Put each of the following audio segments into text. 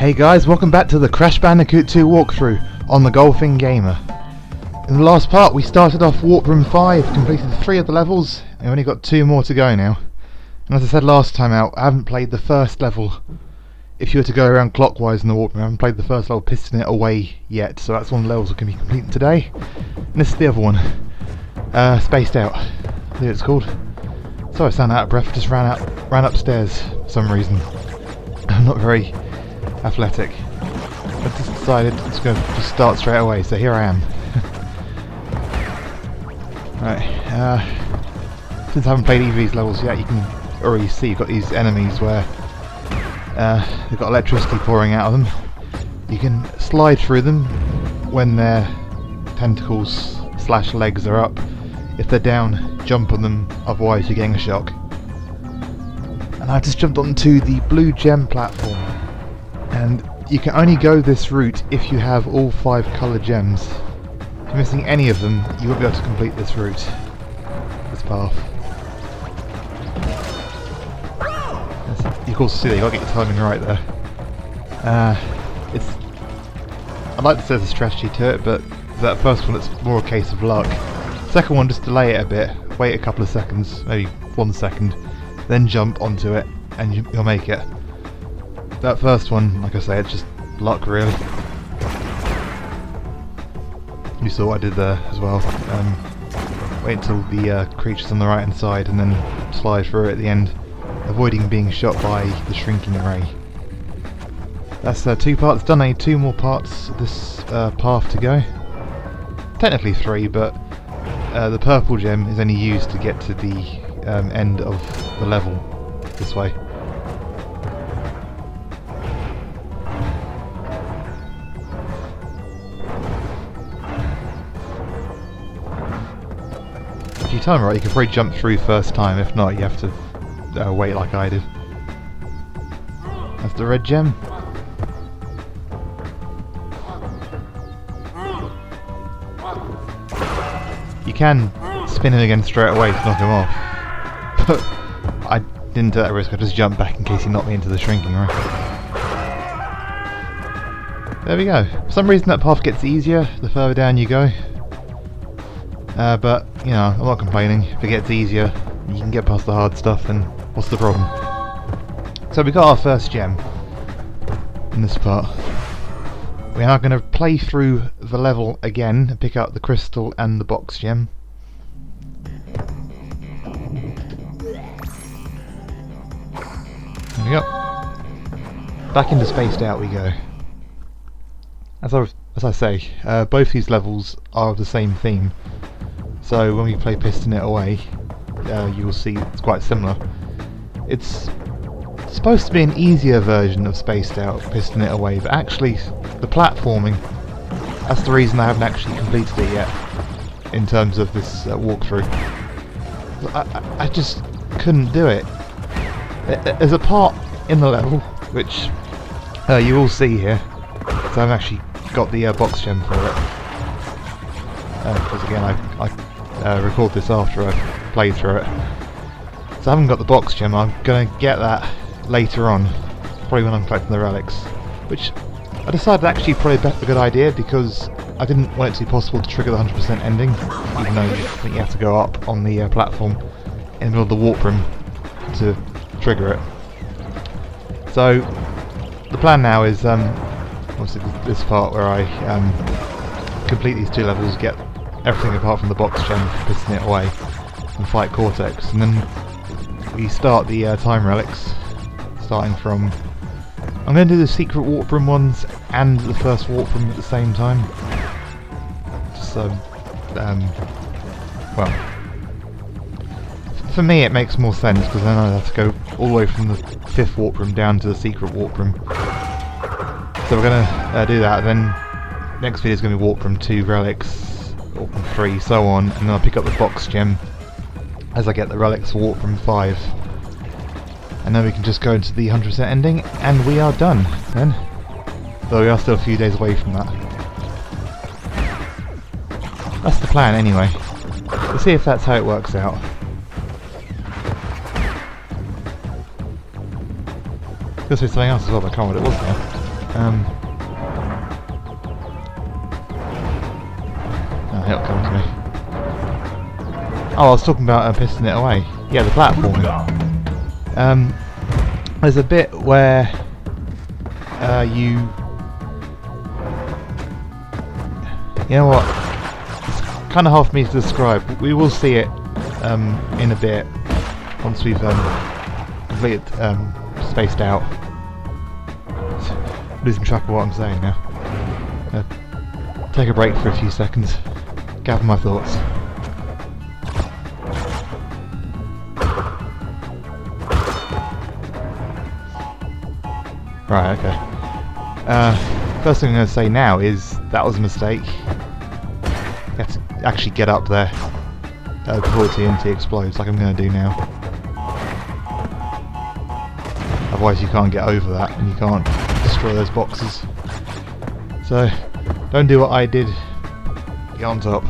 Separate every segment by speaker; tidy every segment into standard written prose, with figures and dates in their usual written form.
Speaker 1: Hey guys, welcome back to the Crash Bandicoot 2 walkthrough on the Golfing Gamer. In the last part we started off Warp Room 5, completed 3 of the levels, and we've only got 2 more to go now. And as I said last time out, I haven't played the first level. If you were to go around clockwise in the Warp Room, I haven't played the first level, Piston It Away yet, so that's one of the levels that can be completed today. And this is the other one, Spaced Out, I think it's called. So I sound out of breath, just ran upstairs for some reason. I'm not very athletic. I just decided it's going to just start straight away, so here I am. Right, since I haven't played either of these levels yet, you can already see you've got these enemies where they've got electricity pouring out of them. You can slide through them when their tentacles / legs are up. If they're down, jump on them, otherwise you're getting a shock. And I've just jumped onto the blue gem platform. And you can only go this route if you have all 5 coloured gems. If you're missing any of them, you won't be able to complete this route, this path. You can also see that you've got to get your timing right there. I'd like to say there's a strategy to it, but that first one it's more a case of luck. Second one, just delay it a bit, wait a couple of seconds, maybe 1 second, then jump onto it and you'll make it. That first one, like I say, it's just luck really. You saw what I did there as well. Wait until the creature's on the right hand side and then slide through at the end, avoiding being shot by the shrinking ray. That's 2 parts done. I need 2 more parts of this path to go. Technically 3, but the purple gem is only used to get to the end of the level this way. If you time it right, you can probably jump through first time. If not, you have to wait like I did. That's the red gem. You can spin him again straight away to knock him off, but I didn't take that risk. I just jumped back in case he knocked me into the shrinking ray. There we go. For some reason that path gets easier the further down you go. But, you know, I'm not complaining. If it gets easier, you can get past the hard stuff, and what's the problem? So we got our first gem in this part. We are going to play through the level again and pick up the crystal and the box gem. There we go. Back into Spaced Out we go. As I say, both these levels are of the same theme. So when we play Piston It Away, you will see it's quite similar. It's supposed to be an easier version of Spaced Out, Piston It Away, but actually the platforming, that's the reason I haven't actually completed it yet in terms of this walkthrough. I just couldn't do it. There's a part in the level which you will see here, so I've actually got the box gem for it. Because again I record this after I've played through it. So I haven't got the box gem. I'm going to get that later on, probably when I'm collecting the relics, which I decided actually probably a good idea because I didn't want it to be possible to trigger the 100% ending, even though I think you have to go up on the platform in the middle of the warp room to trigger it. So the plan now is obviously this part where I complete these 2 levels, get everything apart from the box gem, Piston It Away, and fight Cortex, and then we start the time relics, starting from... I'm going to do the secret warp room ones and the first warp room at the same time. Just so, well, for me it makes more sense because then I have to go all the way from the 5th warp room down to the secret warp room. So we're going to do that, then next video is going to be warp room 2 relics, warp room 3, so on, and then I'll pick up the box gem as I get the relics for warp room 5. And then we can just go into the 100% ending, and we are done then. Though we are still a few days away from that. That's the plan anyway. We'll see if that's how it works out. I was going to say something else as well, but I can't remember what it was Oh, I was talking about piston it away. Yeah, the platforming. There's a bit where you know what? It's kind of hard for me to describe. We will see it in a bit once we've completed Spaced Out. Losing track of what I'm saying now. Take a break for a few seconds. Gather my thoughts. Right, okay. First thing I'm going to say now is that was a mistake. You have to actually get up there before TNT explodes, like I'm going to do now. Otherwise you can't get over that and you can't destroy those boxes. So, don't do what I did. Get on top.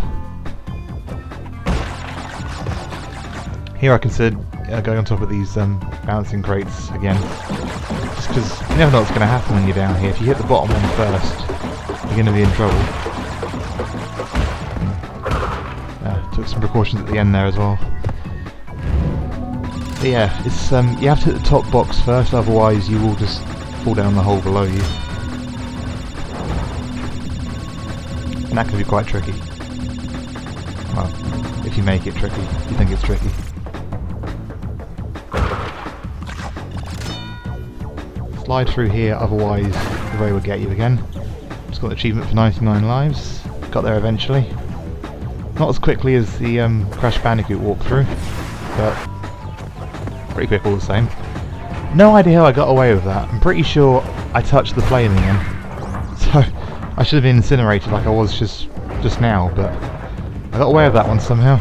Speaker 1: Here I considered going on top of these bouncing crates again. Just because you never know what's going to happen when you're down here. If you hit the bottom one first, you're going to be in trouble. Took some precautions at the end there as well. But yeah, it's you have to hit the top box first, otherwise you will just fall down the hole below you. And that can be quite tricky. Well, if you make it tricky, if you think it's tricky. Slide through here, otherwise the ray will get you again. Just got an achievement for 99 lives. Got there eventually. Not as quickly as the Crash Bandicoot walkthrough, but pretty quick all the same. No idea how I got away with that. I'm pretty sure I touched the flame again. So I should have been incinerated like I was just now, but I got away with that one somehow.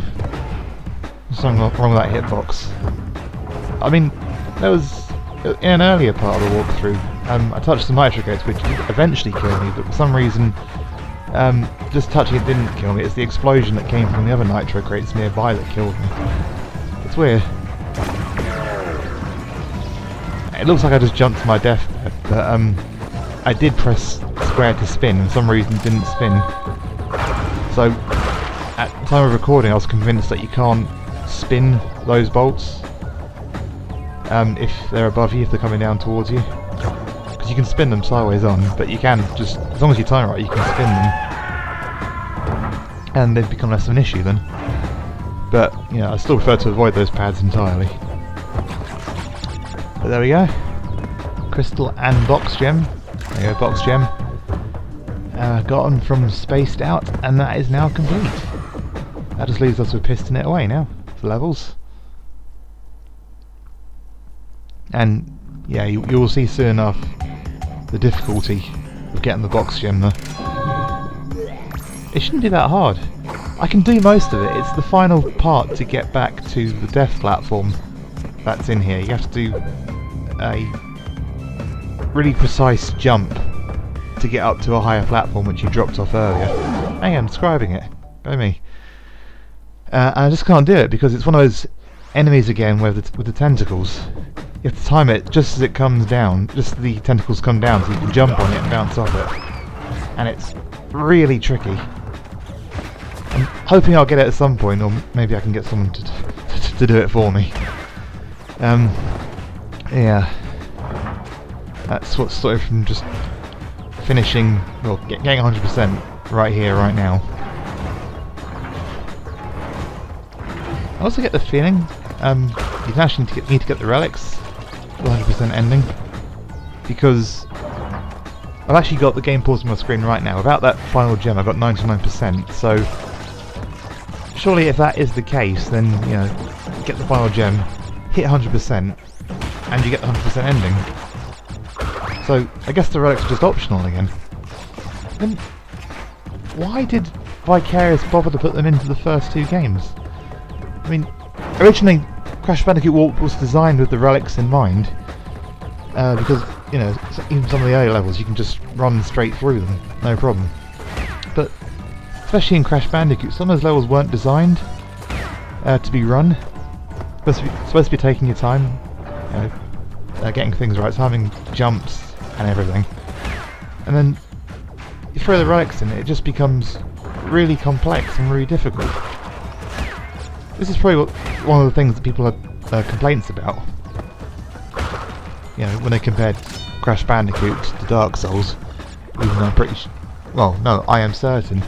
Speaker 1: There's something wrong with that hitbox. I mean, there was in an earlier part of the walkthrough, I touched the nitro gates, which eventually killed me, but for some reason, just touching it didn't kill me. It's the explosion that came from the other nitro crates nearby that killed me. It's weird. It looks like I just jumped to my death there, but I did press square to spin, and for some reason it didn't spin. So, at the time of recording, I was convinced that you can't spin those bolts. If they're above you, if they're coming down towards you. Because you can spin them sideways on, but you can just, as long as you time it right, you can spin them. And they've become less of an issue then. But, you know, I still prefer to avoid those pads entirely. But there we go. Crystal and box gem. There you go, box gem. Gotten from Spaced Out, and that is now complete. That just leaves us with piston it away now, for levels. And yeah, you will see soon enough the difficulty of getting the box gem there. It shouldn't be that hard. I can do most of it. It's the final part to get back to the death platform that's in here. You have to do a really precise jump to get up to a higher platform which you dropped off earlier. Hang on, I'm describing it. Go me. And I just can't do it because it's one of those enemies again with the tentacles. You have to time it just as it comes down, just as the tentacles come down so you can jump on it and bounce off it. And it's really tricky. I'm hoping I'll get it at some point, or maybe I can get someone to do it for me. Yeah. That's what's stopped me from just finishing, well, getting 100% right here, right now. I also get the feeling you actually need to get the relics for the 100% ending, because I've actually got the game paused on my screen right now. Without that final gem, I've got 99%. So surely, if that is the case, then you know, get the final gem, hit 100%, and you get the 100% ending. So I guess the relics are just optional again. Then why did Vicarious bother to put them into the first two games? I mean, originally Crash Bandicoot Warp was designed with the relics in mind, because, you know, even some of the early levels you can just run straight through them, no problem. But especially in Crash Bandicoot, some of those levels weren't designed to be run. Supposed to be taking your time, you know, getting things right, so having jumps and everything. And then you throw the relics in, it just becomes really complex and really difficult. This is probably one of the things that people have complaints about. You know, when they compared Crash Bandicoot to Dark Souls, even though I'm pretty well, no, I am certain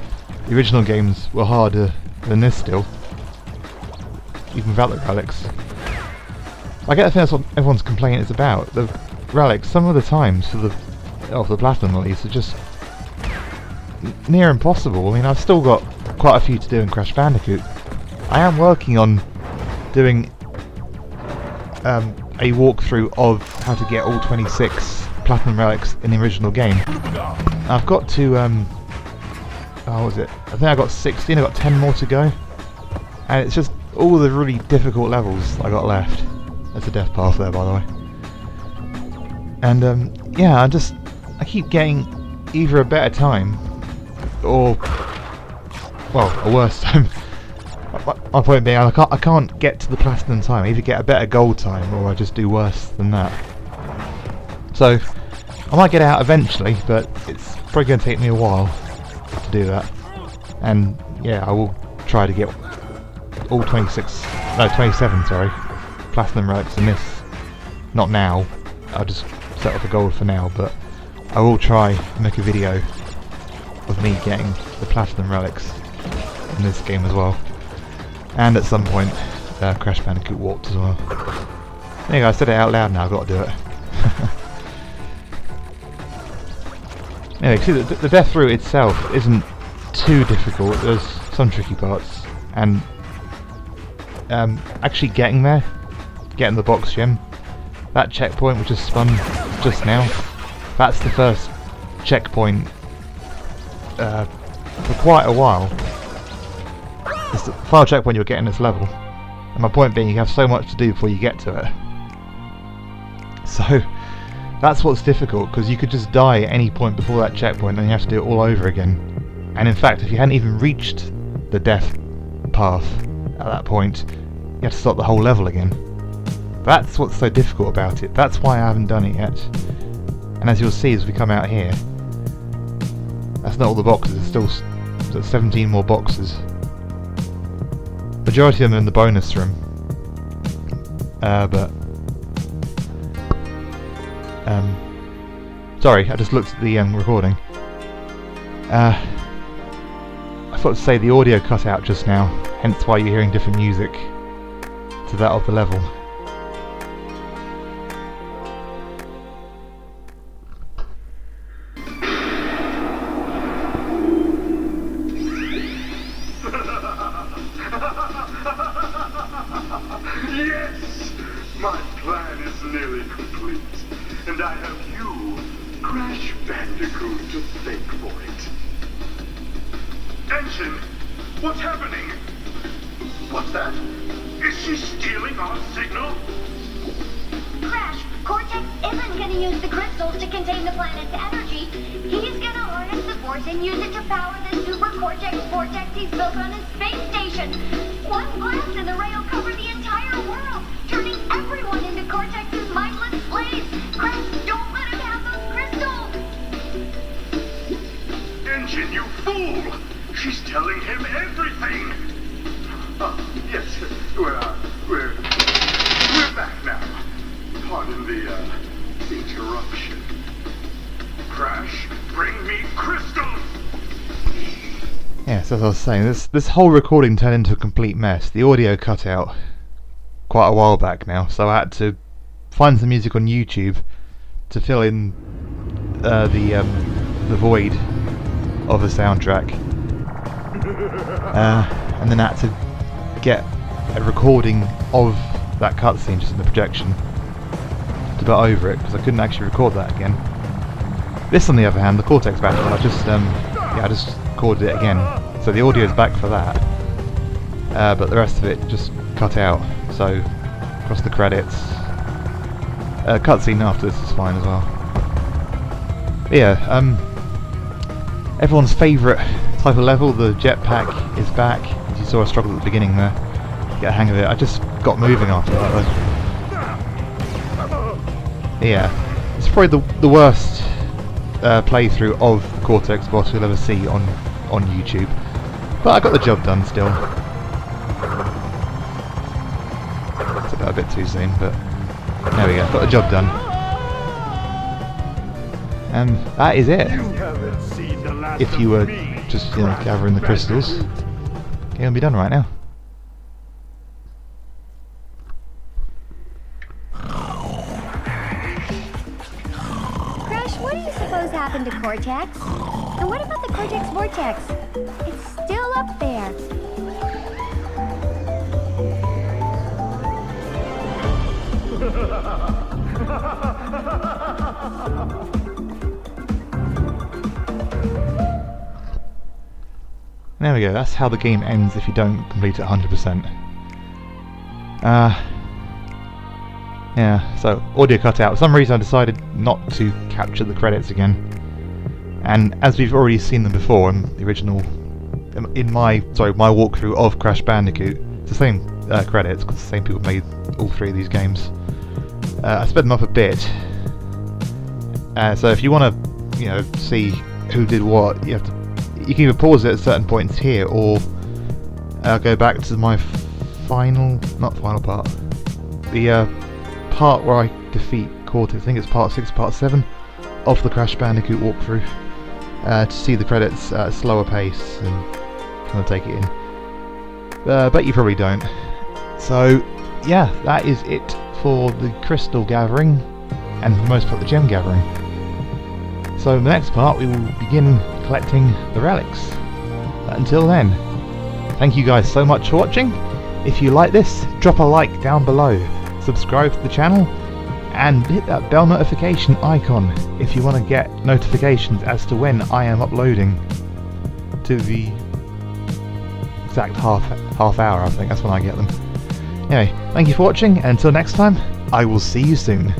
Speaker 1: the original games were harder than this still, even without the relics. I get the feeling that's what everyone's complaint is about. The relics, some of the times for the platinum at least, are just near impossible. I mean, I've still got quite a few to do in Crash Bandicoot. I am working on doing a walkthrough of how to get all 26 platinum relics in the original game. I've got to what was it? I think I got 16. I got 10 more to go, and it's just all the really difficult levels I got left. There's a death path there, by the way. And yeah, I keep getting either a better time or, well, a worse time. My point being, I can't get to the platinum time. I either get a better gold time or I just do worse than that. So I might get out eventually, but it's probably going to take me a while to do that. And yeah, I will try to get all 27, sorry, platinum relics in this. Not now. I'll just set up a goal for now, but I will try and make a video of me getting the platinum relics in this game as well. And at some point, Crash Bandicoot Warped as well. There you go, I said it out loud now, I've got to do it. Anyway, see, the death route itself isn't too difficult. There's some tricky parts, and actually getting there, getting the box gem, that checkpoint which is spun just now, that's the first checkpoint for quite a while. It's the final checkpoint you'll get in this level, and my point being, you have so much to do before you get to it. So that's what's difficult, because you could just die at any point before that checkpoint and you have to do it all over again. And in fact, if you hadn't even reached the death path at that point, you have to start the whole level again. That's what's so difficult about it. That's why I haven't done it yet. And as you'll see as we come out here, that's not all the boxes, there's still 17 more boxes. Majority of them are in the bonus room. Sorry, I just looked at the recording. I forgot to say the audio cut out just now, hence why you're hearing different music to that of the level.
Speaker 2: Yes! My plan is nearly complete, and I have you, Crash Bandicoot, to thank for it. Engine, what's happening? What's that? Is she stealing our signal?
Speaker 3: Crash, Cortex isn't going to use the crystals to contain the planet's energy. He's going to harness the force and use it to power the super Cortex vortex he's built on his space station. One blast and the ray will cover the entire world, turning everyone into Cortex's mindless slaves. Crash, don't let him have those crystals!
Speaker 2: Engine, you fool! She's telling him everything! Yes, we're back now. Pardon the, interruption. Crash, bring me crystals!
Speaker 1: Yes, as I was saying, this whole recording turned into a complete mess. The audio cut out quite a while back now, so I had to find some music on YouTube to fill in the void of the soundtrack, and then I had to get a recording of that cutscene just in the projection to put over it, because I couldn't actually record that again. This, on the other hand, the Cortex battle, I just recorded it again, so the audio's back for that, but the rest of it just cut out. So across the credits, cutscene after this is fine as well. But yeah, everyone's favourite type of level, the jetpack, is back. As you saw, I struggled at the beginning there to get a hang of it. I just got moving after that though. Yeah, it's probably the worst playthrough of Cortex boss you'll ever see on YouTube, but I got the job done still. got a bit too soon, but there we go, got the job done. And that is it. If you were just gathering the crystals, game will be done right now.
Speaker 3: Crash, what do you suppose happened to Cortex? And what about the Cortex Vortex? It's still up there.
Speaker 1: There we go, that's how the game ends if you don't complete it 100%. Yeah, so audio cut out. For some reason I decided not to capture the credits again. And as we've already seen them before in the original, in my walkthrough of Crash Bandicoot, it's the same credits because the same people made all three of these games. I sped them up a bit. So if you want to, see who did what, you can either pause it at certain points here, or go back to my not final part, the part where I defeat Cortex. I think it's part 6, part 7 of the Crash Bandicoot walkthrough, to see the credits at a slower pace and kind of take it in. But you probably don't. So yeah, that is it for the crystal gathering, and for the most part the gem gathering. So in the next part we will begin collecting the relics. But until then, thank you guys so much for watching. If you like this, drop a like down below, subscribe to the channel, and hit that bell notification icon if you want to get notifications as to when I am uploading to the exact half hour. I think that's when I get them. Anyway, thank you for watching, and until next time, I will see you soon.